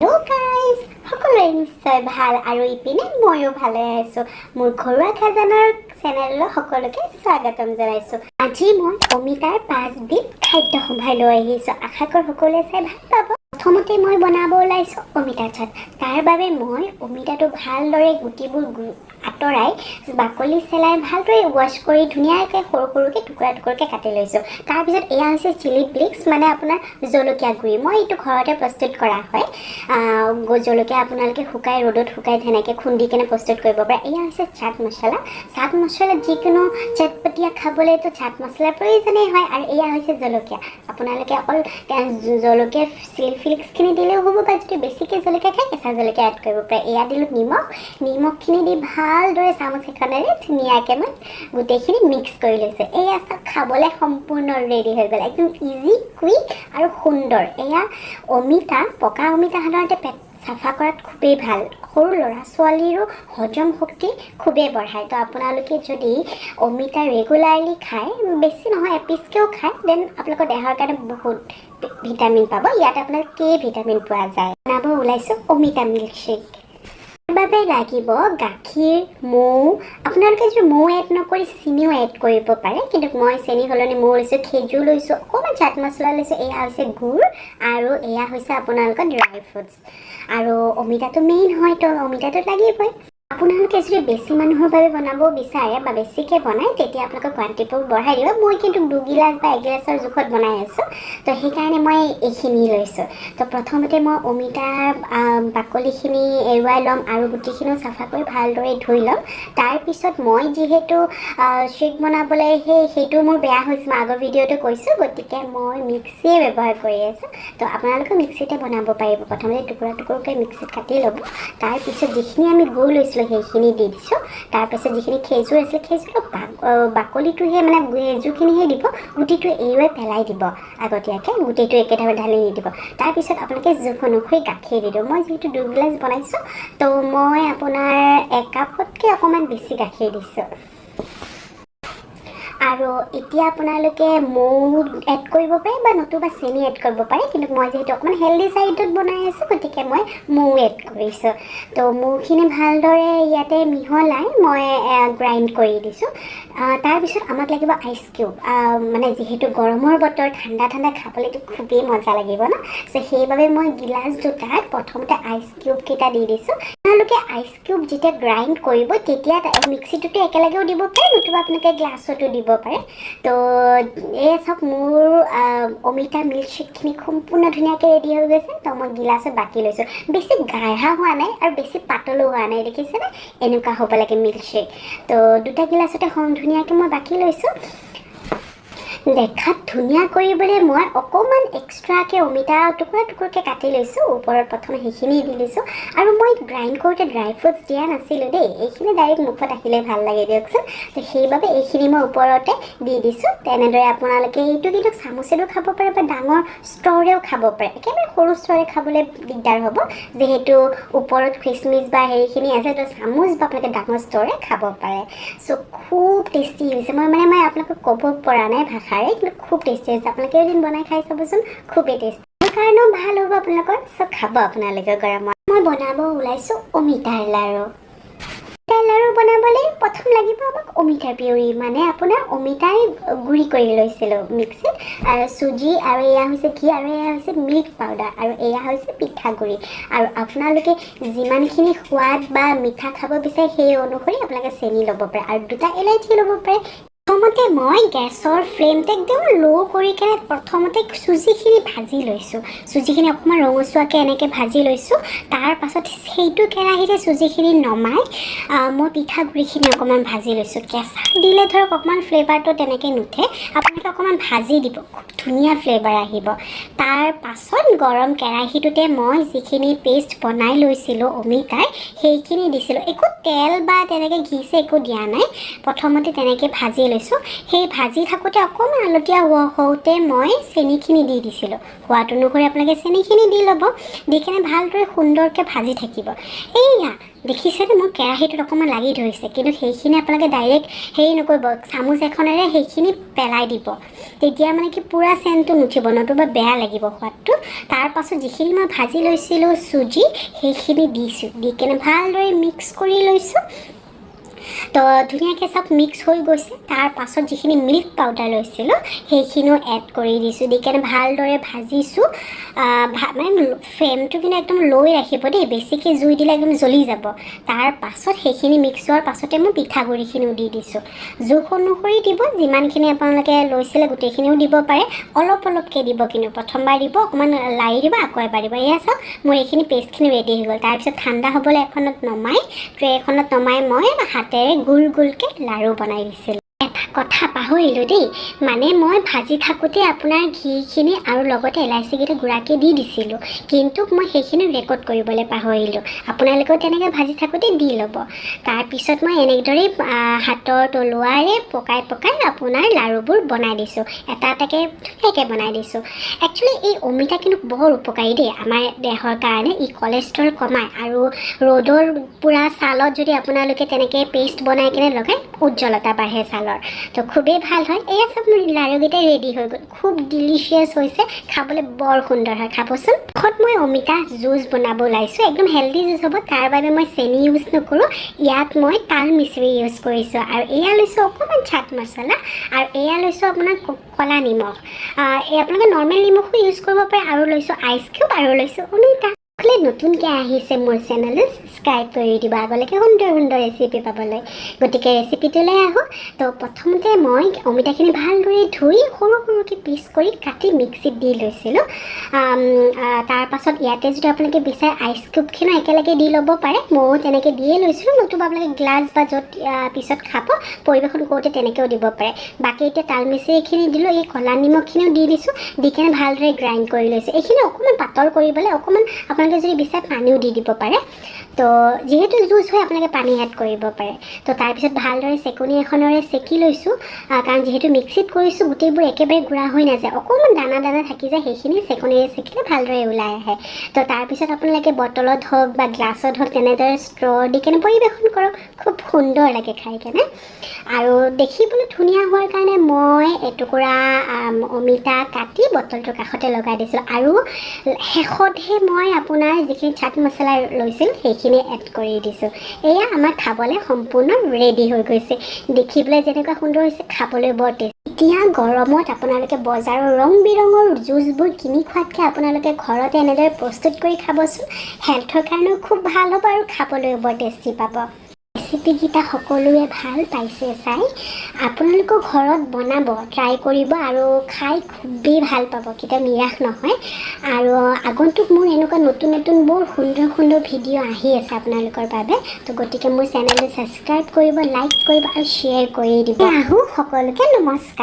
Hello guys, সকলোৰে নিশ্চয় ভাল আৰু ইপিনে ময়ো ভালে আছো। মোৰ ঘৰুৱা খাজানাৰ চেনেললৈ সকলোকে স্বাগতম জনাইছো। আজি মই অমিতাৰ 5 বিধ খাদ্য সম্ভাৰ লৈ আহিছো। আশা কৰো সকলোৱে চাই ভাল পাব। প্ৰথমতে মই বনাব ওলাইছো অমিতা চাট। তাৰ বাবে মই অমিতাটো ভালদৰে গুটিবোৰ আঁতৰাই বাকলি চেলাই ভালদৰে ৱাশ কৰি ধুনীয়াকৈ সৰু সৰুকৈ টুকুৰাকৈ কাটি লৈছো। তাৰ পিছত এয়া হৈছে চিলি ফ্লেক্স মানে আপোনাৰ জলকীয়া গুড়ি। মই এইটো ঘৰতে প্ৰস্তুত কৰা হয়। জলকীয়া আপোনালোকে শুকাই ৰ'দত শুকাই তেনেকৈ খুন্দি কেনে প্ৰস্তুত কৰিব পাৰে। এয়া হৈছে চাট মছলা। চাট মছলা যিকোনো চটপটীয়া খাবলৈতো চাট মছলাৰ প্ৰয়োজনেই হয়। আৰু এয়া হৈছে জলকীয়া। আপোনালোকে অকল জলকীয়া চিলি ফ্লেক্সখিনি দিলেও হ'ব বা যদি বেছিকৈ জলকীয়া খায় কেঁচা জলকীয়া এড কৰিব পাৰে। এয়া দিলোঁ নিমখখিনি দি ভালদৰে চামুচ এখনেৰে ধুনীয়াকৈ মই গোটেইখিনি মিক্স কৰি লৈছোঁ। এয়া চব খাবলৈ সম্পূৰ্ণ ৰেডি হৈ গ'ল। একদম ইজি কুইক আৰু সুন্দৰ। এয়া অমিতা পকা অমিতা সাধাৰণতে পেট চাফা কৰাত খুবেই ভাল। সৰু ল'ৰা ছোৱালীৰো হজম শক্তি খুবেই বঢ়ায়। তো আপোনালোকে যদি অমিতা ৰেগুলাৰলি খায়, বেছি নহয় এপিচকৈও খায়, দেন আপোনালোকৰ দেহৰ কাৰণে বহুত ভিটামিন পাব। ইয়াত আপোনাৰ কে ভিটামিন পোৱা যায়। বনাব ওলাইছোঁ অমিতা মিল্কশ্বেক। বাবে লাগিব গাখীৰ, মৌ। আপোনালোকে যদি মৌ এড নকৰি চেনিও এড কৰিব পাৰে, কিন্তু মই চেনি সলনি মৌ লৈছোঁ, খেজুৰ লৈছোঁ, অকণমান চাট মছলা লৈছোঁ। এয়া হৈছে গুড় আৰু এয়া হৈছে আপোনালোকৰ ড্ৰাই ফ্ৰুটছ। আৰু অমিতাটো মেইন হয়, তো অমিতাটো লাগিবই। আপোনালোকে যদি বেছি মানুহৰ বাবে বনাব বিচাৰে বা বেছিকৈ বনায় তেতিয়া আপোনালোকৰ কোৱান্টিটিবোৰ বঢ়াই দিব। মই কিন্তু 2 গিলাচ বা 1 গিলাচৰ জোখত বনাই আছোঁ, তো সেইকাৰণে মই এইখিনি লৈছোঁ। তো প্ৰথমতে মই অমিতাৰ বাকলিখিনি এৰুৱাই ল'ম আৰু গুটিখিনিও চাফা কৰি ভালদৰে ধুই ল'ম। তাৰপিছত মই যিহেতু শ্বেক বনাবলৈ সেইটো মোৰ বেয়া হৈছে, মই আগৰ ভিডিঅ'টো কৈছোঁ, গতিকে মই মিক্সিয়ে ব্যৱহাৰ কৰি আছোঁ। তো আপোনালোকে মিক্সিতে বনাব পাৰিব। প্ৰথমতে টুকুৰা টুকুৰকৈ মিক্সিত কাটি ল'ব। তাৰপিছত যিখিনি আমি গুড় লৈছিলোঁ সেইখিনি দি দিছোঁ। তাৰপিছত যিখিনি খেজুৰ আছিলে খেজুৰৰ বাকলিটোহে মানে খেজুৰখিনিহে দিব, গুটিটো এৰুৱাই পেলাই দিব আগতীয়াকৈ। গুটিটো একেবাৰে ঢালি নিদিব। তাৰপিছত আপোনালোকে জোখ অনুসৰি গাখীৰ দি দিব। মই যিহেতু 2 গিলাচ বনাইছোঁ, তো মই আপোনাৰ 1 কাপতকৈ অকণমান বেছি গাখীৰ দিছোঁ। আৰু এতিয়া আপোনালোকে মৌ এড কৰিব পাৰে বা নতুবা চেনি এড কৰিব পাৰে, কিন্তু মই যিহেতু অকণমান হেল্ডি চাইডত বনাই আছোঁ, গতিকে মই মৌ এড কৰিছোঁ। তো মৌখিনি ভালদৰে ইয়াতে মিহলাই মই গ্ৰাইণ্ড কৰি দিছোঁ। তাৰপিছত আমাক লাগিব আইচ কিউব। মানে যিহেতু গৰমৰ বতৰ, ঠাণ্ডা ঠাণ্ডা খাবলৈতো খুবেই মজা লাগিব ন। চ' সেইবাবে মই গিলাচ দুটাত প্ৰথমতে আইচ কিউবকেইটা দি দিছোঁ। আপোনালোকে আইচ কিউব যেতিয়া গ্ৰাইণ্ড কৰিব তেতিয়া মিক্সিটোতো একেলগেও দিব পাৰে, নতুবা আপোনালোকে গ্লাছতো দিব পাৰে। তো এই চব মোৰ অমিতা মিল্কশ্বেকখিনি সম্পূৰ্ণ ধুনীয়াকৈ ৰেডি হৈ গৈছে। তো মই গিলাছত বাকি লৈছোঁ। বেছি গাঢ়া হোৱা নাই আৰু বেছি পাতলো হোৱা নাই, দেখিছেনে? এনেকুৱা হ'ব লাগে মিল্কশ্বেক। তো 2টা গিলাছতে ধুনীয়াকৈ মই বাকি লৈছোঁ। দেখাত ধুনীয়া কৰিবলৈ মই অকণমান এক্সট্ৰাকৈ অমিতা টুকুৰা টুকুৰকৈ কাটি লৈছোঁ। ওপৰত প্ৰথমে সেইখিনি দি দিছোঁ। আৰু মই গ্ৰাইণ্ড কৰোঁতে ড্ৰাই ফ্ৰুটছ দিয়া নাছিলোঁ দেই, এইখিনি ডাইৰেক্ট মুখত আহিলে ভাল লাগে দিয়কচোন। তো সেইবাবে এইখিনি মই ওপৰতে দি দিছোঁ। তেনেদৰে আপোনালোকে এইটো কিন্তু চামুচেৰেও খাব পাৰে বা ডাঙৰ ষ্ট্ৰৰেও খাব পাৰে। একেবাৰে সৰু ষ্ট্ৰৰে খাবলৈ দিগদাৰ হ'ব, যিহেতু ওপৰত খিচমিচ বা হেৰিখিনি আছে, তো চামুচ বা আপোনালোকে ডাঙৰ ষ্ট্ৰৰে খাব পাৰে। চ' খুব টেষ্টি হৈছে। মই আপোনালোকক ক'ব পৰা নাই ভাষাৰে, কিন্তু খুব টেষ্টি হৈছে। আপোনালোকে এদিন বনাই খাই চাবচোন, খুবেই টেষ্টি। সেইকাৰণেও ভাল হ'ব আপোনালোকৰ। চ' খাব আপোনালোকে গৰমত। মই বনাব ওলাইছোঁ অমিতাৰ লাড়ু। লাড়ু বনাবলৈ প্ৰথম লাগিব আমাক অমিতাৰ পিউৰি, মানে আপোনাৰ অমিতাৰ গুড়ি কৰি লৈছিলোঁ মিক্সিত, আৰু চুজি, আৰু এয়া হৈছে ঘি, আৰু এয়া হৈছে মিল্ক পাউডাৰ, আৰু এয়া হৈছে পিঠাগুড়ি। আৰু আপোনালোকে যিমানখিনি সোৱাদ বা মিঠা খাব বিচাৰে সেই অনুসৰি আপোনালোকে চেনি ল'ব পাৰে, আৰু 2টা ইলাইচি ল'ব পাৰে। প্ৰথমতে মই গেছৰ ফ্লেমটো একদম ল' কৰি কেনে প্ৰথমতে চুজিখিনি ভাজি লৈছোঁ। চুজিখিনি অকণমান ৰঙচুৱাকৈ এনেকৈ ভাজি লৈছোঁ। তাৰ পাছত সেইটো কেৰাহীতে চুজিখিনি নমাই মই পিঠাগুড়িখিনি অকণমান ভাজি লৈছোঁ। কেঁচা দিলে ধৰক অকণমান ফ্লেভাৰটো তেনেকৈ নুঠে, আপোনালোকে অকণমান ভাজি দিব, খুব ধুনীয়া ফ্লেভাৰ আহিব। তাৰ পাছত গৰম কেৰাহীটোতে মই যিখিনি পেষ্ট বনাই লৈছিলোঁ অমিতাৰ, সেইখিনি দিছিলোঁ। একো তেল বা তেনেকৈ ঘিছে একো দিয়া নাই, প্ৰথমতে তেনেকৈ ভাজি লৈছোঁ। লৈছোঁ সেই ভাজি থাকোঁতে অকণমান আলতীয়া হওঁতে মই চেনিখিনি দি দিছিলোঁ সোৱাদ অনুসৰি আপোনালোকে চেনিখিনি দি ল'ব দি কিনে ভালদৰে সুন্দৰকৈ ভাজি থাকিব এইয়া দেখিছেনে মই কেৰাহীটোত অকণমান লাগি ধৰিছে কিন্তু সেইখিনি আপোনালোকে ডাইৰেক্ট হেৰি নকৰিব চামুচ এখনেৰে সেইখিনি পেলাই দিব তেতিয়া মানে কি পূৰা চেণ্টটো নুঠিব নতুবা বেয়া লাগিব সোৱাদটো তাৰ পাছত যিখিনি মই ভাজি লৈছিলোঁ চুজি সেইখিনি দিছোঁ দি কিনে ভালদৰে মিক্স কৰি লৈছোঁ তো ধুনীয়াকৈ চব মিক্স হৈ গৈছে তাৰ পাছত যিখিনি মিল্ক পাউডাৰ লৈছিলোঁ সেইখিনিও এড কৰি দিছোঁ দি কিনে ভালদৰে ভাজিছোঁ মানে ফ্লেমটো কিন্তু একদম লৈ ৰাখিব দেই বেছিকৈ জুই দিলে একদম জ্বলি যাব তাৰ পাছত সেইখিনি মিক্স হোৱাৰ পাছতে মই পিঠাগুড়িখিনিও দি দিছোঁ জোখ অনুসৰি দিব যিমানখিনি আপোনালোকে লৈছিলে গোটেইখিনিও দিব পাৰে অলপ অলপকৈ দিব কিন্তু প্ৰথমবাৰ দিব অকণমান লাৰি দিব আকৌ এবাৰ দিব এয়া চাওক মোৰ এইখিনি পেষ্টখিনি ৰেডি হৈ গ'ল তাৰপিছত ঠাণ্ডা হ'বলৈ এখনত নমাই ট্ৰে এখনত নমাই মই হাতেৰে গোল গোলকৈ লাড়ু বনাই দিছিলোঁ এটা কথা পাহৰিলোঁ দেই মানে মই ভাজি থাকোঁতে আপোনাৰ ঘিখিনি আৰু লগতে এলাইচিকেইটা গুড়াকৈ দি দিছিলোঁ কিন্তু মই সেইখিনি ৰেকৰ্ড কৰিবলৈ পাহৰিলোঁ আপোনালোকেও তেনেকৈ ভাজি থাকোঁতে দি ল'ব তাৰপিছত মই এনেদৰে হাতৰ তলুৱাৰে পকাই পকাই আপোনাৰ লাড়ুবোৰ বনাই দিছোঁ এটা এটাকৈ ধুনীয়াকৈ বনাই দিছোঁ একচুৱেলি এই অমিতা কিন্তু বৰ উপকাৰী দেই আমাৰ দেহৰ কাৰণে ই কলেষ্ট্ৰল কমায় আৰু ৰ'দৰ পূৰা ছালত যদি আপোনালোকে তেনেকৈ পেষ্ট বনাই কিনে লগাই উজ্জ্বলতা বাঢ়ে ছালৰ তো খুবেই ভাল হয় এয়া চব মোৰ লাড়ুকেইটা ৰেডি হৈ গ'ল খুব ডিলিচিয়াছ হৈছে খাবলৈ বৰ সুন্দৰ হয় খাবচোন ঘৰত মই অমিতা জুচ বনাব ওলাইছোঁ একদম হেল্ডি জুচ হ'ব তাৰ বাবে মই চেনি ইউজ নকৰোঁ ইয়াত মই তাল মিচিৰি ইউজ কৰিছোঁ আৰু এয়া লৈছোঁ অকণমান চাট মছলা আৰু এয়া লৈছোঁ আপোনাৰ ক'লা নিমখ আপোনালোকে নৰ্মেল নিমখো ইউজ কৰিব পাৰে আৰু লৈছোঁ আইচ কিউব আৰু লৈছোঁ অমিতা নতুনকৈ আহিছে মোৰ চেনেলটো ছাবস্ক্ৰাইব কৰি দিব আগলৈকে সুন্দৰ সুন্দৰ ৰেচিপি পাবলৈ গতিকে ৰেচিপিটোলৈ আহোঁ তো প্ৰথমতে মই অমিতাখিনি ভালদৰে ধুই সৰু সৰুকৈ পিচ কৰি কাটি মিক্সিত দি লৈছিলোঁ তাৰ পাছত ইয়াতে যদি আপোনালোকে বিচাৰে আইচ কিউবখিনিও একেলগে দি ল'ব পাৰে ময়ো তেনেকৈ দিয়ে লৈছিলোঁ নতুবা আপোনালোকে গ্লাছ বা য'ত পিছত খাব পৰিৱেশন কৰোঁতে তেনেকৈও দিব পাৰে বাকী এতিয়া তাল মিচিৰিখিনি দিলোঁ এই ক'লা নিমখখিনিও দি দিছোঁ দি কিনে ভালদৰে গ্ৰাইণ্ড কৰি লৈছোঁ এইখিনি অকণমান পাতল কৰিবলৈ অকণমান আপোনালোকে যদি বিচাৰে পানীও দি দিব পাৰে তো যিহেতু জুচ হয় আপোনালোকে পানী এড কৰিব পাৰে তো তাৰপিছত ভালদৰে চেকনি এখনেৰে চেকি লৈছোঁ কাৰণ যিহেতু মিক্সিত কৰিছোঁ গোটেইবোৰ একেবাৰে গুড়া হৈ নাযায় অকণমান দানা দানা থাকি যায় সেইখিনি চেকনিৰে চেকিলে ভালদৰে ওলাই আহে তো তাৰপিছত আপোনালোকে বটলত হওক বা গ্লাছত হওক তেনেদৰে ষ্ট্ৰ' দি কেনে পৰিৱেশন কৰক খুব সুন্দৰ লাগে খাই কেনে আৰু দেখিবলৈ ধুনীয়া হোৱাৰ কাৰণে মই এটুকুৰা অমিতা কাটি বটলটোৰ কাষতে লগাই দিছিলোঁ আৰু শেষতহে মই আপোনাৰ যিখিনি চাট মছলা লৈছিল সেইখিনি এড কৰি দিছোঁ এয়া আমাৰ খাবলৈ সম্পূৰ্ণ ৰেডি হৈ গৈছে দেখিবলৈ যেনেকুৱা সুন্দৰ হৈছে খাবলৈ বৰ টেষ্টি এতিয়া গৰমত আপোনালোকে বজাৰৰ ৰং বিৰঙৰ জুচবোৰ কিনি খোৱাতকৈ আপোনালোকে ঘৰতে এনেদৰে প্ৰস্তুত কৰি খাবচোন হেল্থৰ কাৰণেও খুব ভাল হ'ব আৰু খাবলৈও বৰ টেষ্টি পাব ৰেচিপিকেইটা সকলোৱে ভাল পাইছে চাই আপোনালোকৰ ঘৰত বনাব ট্ৰাই কৰিব আৰু খাই খুবেই ভাল পাব কেতিয়াও নিৰাশ নহয় আৰু আগন্তুক মোৰ এনেকুৱা নতুন নতুন বৰ সুন্দৰ সুন্দৰ ভিডিঅ' আহি আছে আপোনালোকৰ বাবে তো গতিকে মোৰ চেনেলটো ছাবস্ক্ৰাইব কৰিব লাইক কৰিব আৰু শ্বেয়াৰ কৰি দিব আহোঁ সকলোকে নমস্কাৰ